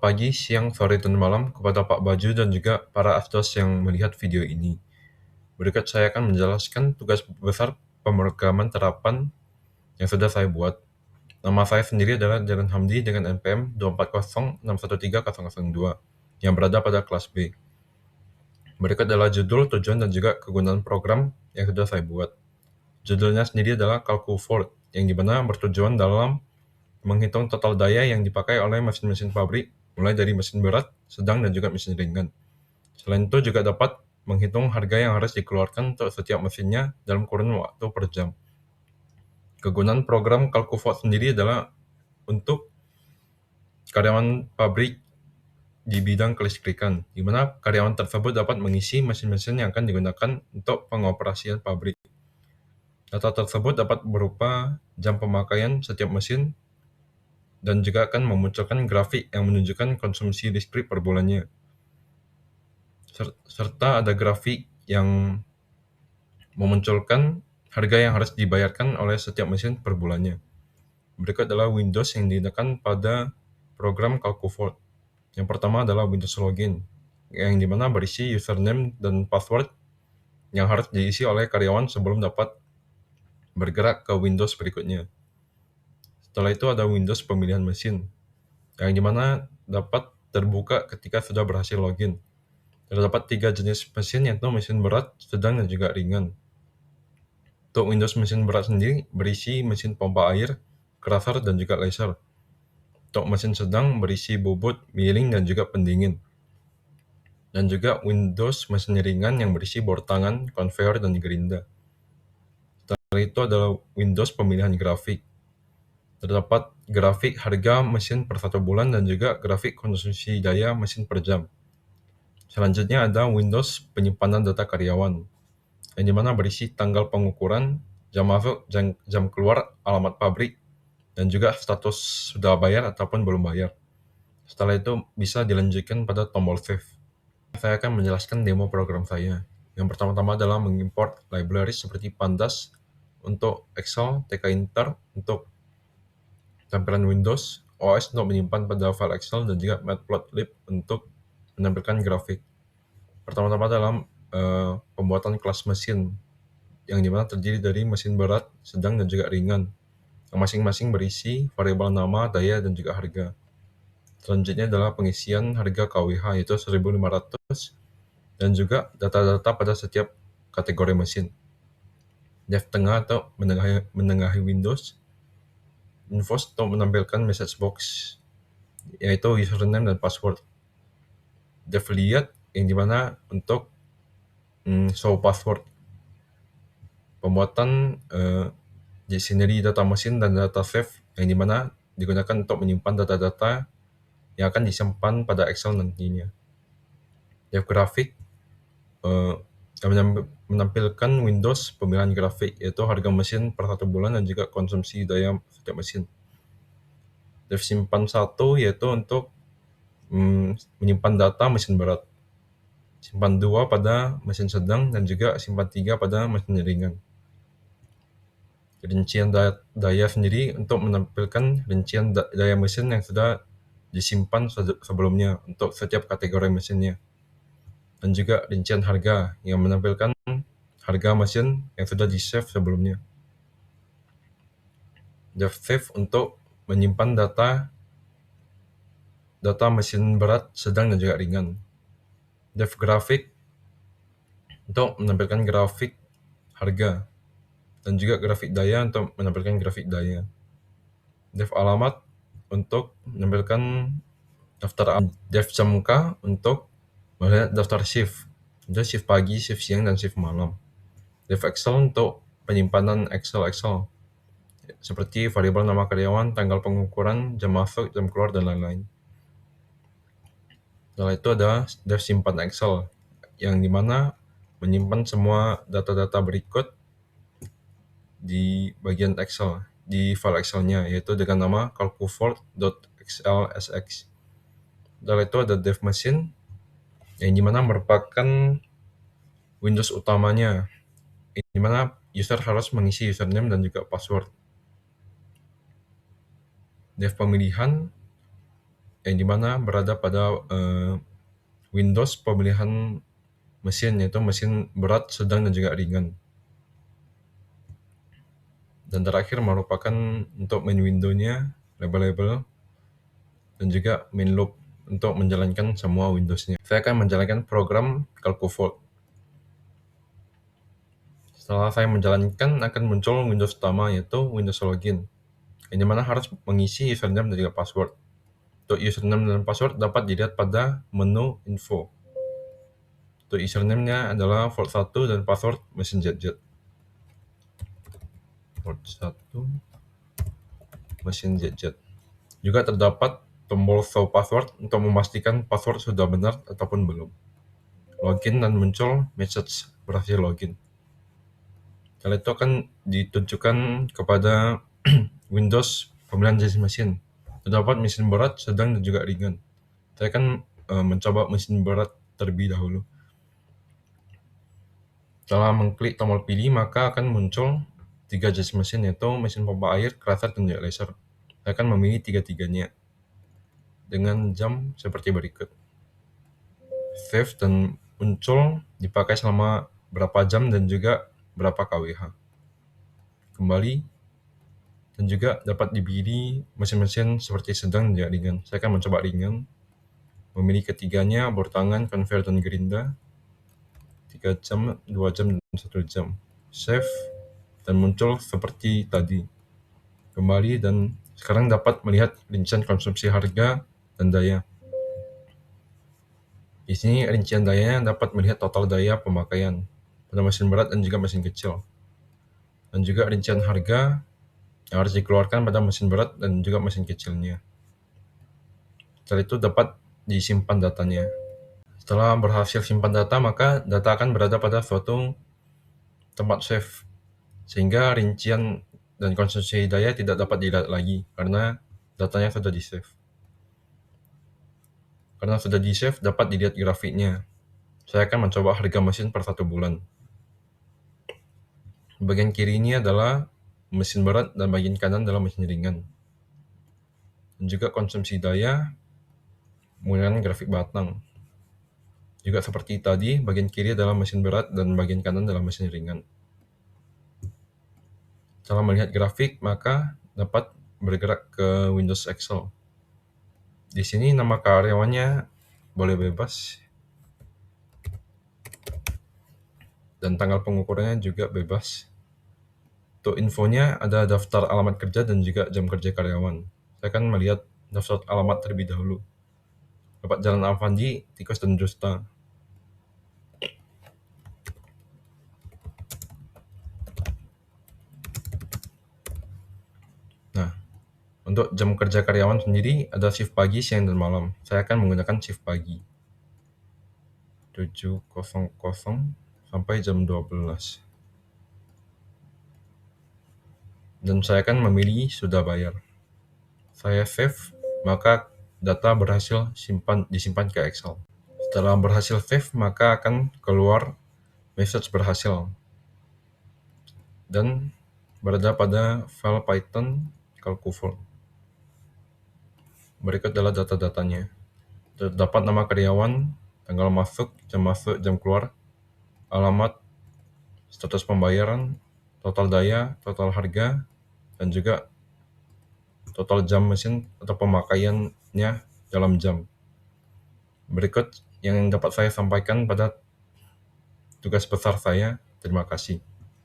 Pagi, siang, sore, dan malam kepada Pak Baju dan juga para afdos yang melihat video ini. Berikut saya akan menjelaskan tugas besar pemrograman terapan yang sudah saya buat. Nama saya sendiri adalah Jalan Hamdi dengan NPM 240613002 yang berada pada kelas B. Berikut adalah judul, tujuan, dan juga kegunaan program yang sudah saya buat. Judulnya sendiri adalah CalcuFord, yang dimana bertujuan dalam menghitung total daya yang dipakai oleh mesin-mesin pabrik, mulai dari mesin berat, sedang, dan juga mesin ringan. Selain itu juga dapat menghitung harga yang harus dikeluarkan untuk setiap mesinnya dalam kurun waktu per jam. Kegunaan program CalcuFord sendiri adalah untuk karyawan pabrik di bidang kelistrikan, di mana karyawan tersebut dapat mengisi mesin-mesin yang akan digunakan untuk pengoperasian pabrik. Data tersebut dapat berupa jam pemakaian setiap mesin dan juga akan memunculkan grafik yang menunjukkan konsumsi listrik per bulannya. Serta ada grafik yang memunculkan harga yang harus dibayarkan oleh setiap mesin per bulannya. Berikut adalah Windows yang digunakan pada program CalcuFord. Yang pertama adalah Windows Login, yang dimana berisi username dan password yang harus diisi oleh karyawan sebelum dapat bergerak ke Windows berikutnya. Setelah itu ada Windows pemilihan mesin, yang dimana dapat terbuka ketika sudah berhasil login. Terdapat 3 jenis mesin, yaitu mesin berat, sedang, dan juga ringan. Untuk Windows mesin berat sendiri berisi mesin pompa air, crusher, dan juga laser. Untuk mesin sedang berisi bubut, milling, dan juga pendingin. Dan juga Windows mesin ringan yang berisi bor tangan, conveyor, dan gerinda. Setelah itu adalah Windows pemilihan grafik. Terdapat grafik harga mesin per 1 bulan dan juga grafik konsumsi daya mesin per jam. Selanjutnya ada Windows penyimpanan data karyawan, yang dimana berisi tanggal pengukuran, jam masuk, jam keluar, alamat pabrik, dan juga status sudah bayar ataupun belum bayar. Setelah itu bisa dilanjutkan pada tombol save. Saya akan menjelaskan demo program saya. Yang pertama-tama adalah mengimport library seperti Pandas untuk Excel, TK-Inter untuk tampilan Windows, OS untuk menyimpan pada file Excel, dan juga Matplotlib untuk menampilkan grafik. Pertama-tama dalam pembuatan kelas mesin, yang dimana terdiri dari mesin berat, sedang, dan juga ringan, yang masing-masing berisi variabel nama, daya, dan juga harga. Selanjutnya adalah pengisian harga KWH, yaitu 1.500, dan juga data-data pada setiap kategori mesin. Dev tengah atau menengahi Windows, info untuk menampilkan message box, yaitu username dan password. Dev lihat, yang dimana untuk show password. Pembuatan dictionary data mesin dan data save, yang dimana digunakan untuk menyimpan data-data yang akan disimpan pada Excel nantinya. Dev grafik yang menampilkan Windows pemilihan grafik, yaitu harga mesin per 1 bulan dan juga konsumsi daya setiap mesin. Dev simpan 1, yaitu untuk menyimpan data mesin berat. Simpan 2 pada mesin sedang, dan juga simpan 3 pada mesin ringan. Rincian daya sendiri untuk menampilkan rincian daya mesin yang sudah disimpan sebelumnya untuk setiap kategori mesinnya. Dan juga rincian harga yang menampilkan harga mesin yang sudah di-save sebelumnya. Dev save untuk menyimpan data mesin berat, sedang, dan juga ringan. Dev grafik untuk menampilkan grafik harga, dan juga grafik daya untuk menampilkan grafik daya. Dev alamat untuk menampilkan daftar Dev jam-K untuk melihat daftar shift, ada shift pagi, shift siang, dan shift malam. Dev Excel untuk penyimpanan Excel seperti variabel nama karyawan, tanggal pengukuran, jam masuk, jam keluar, dan lain-lain. Setelah itu ada Dev simpan Excel, yang dimana menyimpan semua data-data berikut di bagian Excel, di file Excel-nya, yaitu dengan nama calcuford.xlsx. Setelah itu ada Dev Machine, yang dimana merupakan Windows utamanya, di mana user harus mengisi username dan juga password. Dev pemilihan yang dimana berada pada Windows pemilihan mesin, yaitu mesin berat, sedang, dan juga ringan. Dan terakhir merupakan untuk main window-nya, label-label, dan juga main loop untuk menjalankan semua Windows-nya. Saya akan menjalankan program CalcuVault. Setelah saya menjalankan, akan muncul Windows utama, yaitu Windows Login, yang dimana harus mengisi username dan juga password. Untuk username dan password dapat dilihat pada menu info. Untuk username-nya adalah Vault1 dan password mesin ZZ. Vault1 mesin ZZ. Juga terdapat tombol show password untuk memastikan password sudah benar ataupun belum. Login dan muncul message berhasil login. Hal itu akan ditunjukkan kepada Windows pemilihan jenis mesin. Terdapat mesin berat, sedang, dan juga ringan. Saya akan mencoba mesin berat terlebih dahulu. Setelah mengklik tombol pilih, maka akan muncul 3 jenis mesin, yaitu mesin pompa air, krater, dan juga laser. Saya akan memilih tiga-tiganya dengan jam seperti berikut. Save dan muncul dipakai selama berapa jam dan juga berapa kWh. Kembali, dan juga dapat dipilih mesin-mesin seperti sedang dan ringan. Saya akan mencoba ringan. Memilih ketiganya, bor tangan, konveyor, dan gerinda. 3 jam, 2 jam, dan 1 jam. Save, dan muncul seperti tadi. Kembali, dan sekarang dapat melihat rincian konsumsi harga dan daya. Di sini rincian dayanya dapat melihat total daya pemakaian pada mesin berat dan juga mesin kecil. Dan juga rincian harga yang harus dikeluarkan pada mesin berat dan juga mesin kecilnya. Setelah itu dapat disimpan datanya. Setelah berhasil simpan data, maka data akan berada pada suatu tempat save, sehingga rincian dan konsumsi daya tidak dapat dilihat lagi karena datanya sudah di-save. Karena sudah di-save, dapat dilihat grafiknya. Saya akan mencoba harga mesin per 1 bulan. Bagian kiri ini adalah mesin berat dan bagian kanan adalah mesin ringan. Dan juga konsumsi daya menggunakan grafik batang. Juga seperti tadi, bagian kiri adalah mesin berat dan bagian kanan adalah mesin ringan. Setelah melihat grafik, maka dapat bergerak ke Windows Excel. Di sini nama karyawannya boleh bebas. Dan tanggal pengukurannya juga bebas. Untuk infonya ada daftar alamat kerja dan juga jam kerja karyawan. Saya akan melihat daftar alamat terlebih dahulu. Dapat Jalan Avandi, Tikus dan Justa. Nah, untuk jam kerja karyawan sendiri ada shift pagi, siang, dan malam. Saya akan menggunakan shift pagi. 7.00 sampai jam 12. Dan saya akan memilih sudah bayar. Saya save, maka data berhasil disimpan ke Excel. Setelah berhasil save, maka akan keluar message berhasil dan berada pada file Python CalcuVault. Berikut adalah data-datanya. Terdapat nama karyawan, tanggal masuk, jam keluar, alamat, status pembayaran, total daya, total harga, dan juga total jam mesin atau pemakaiannya dalam jam. Berikut yang dapat saya sampaikan pada tugas besar saya. Terima kasih.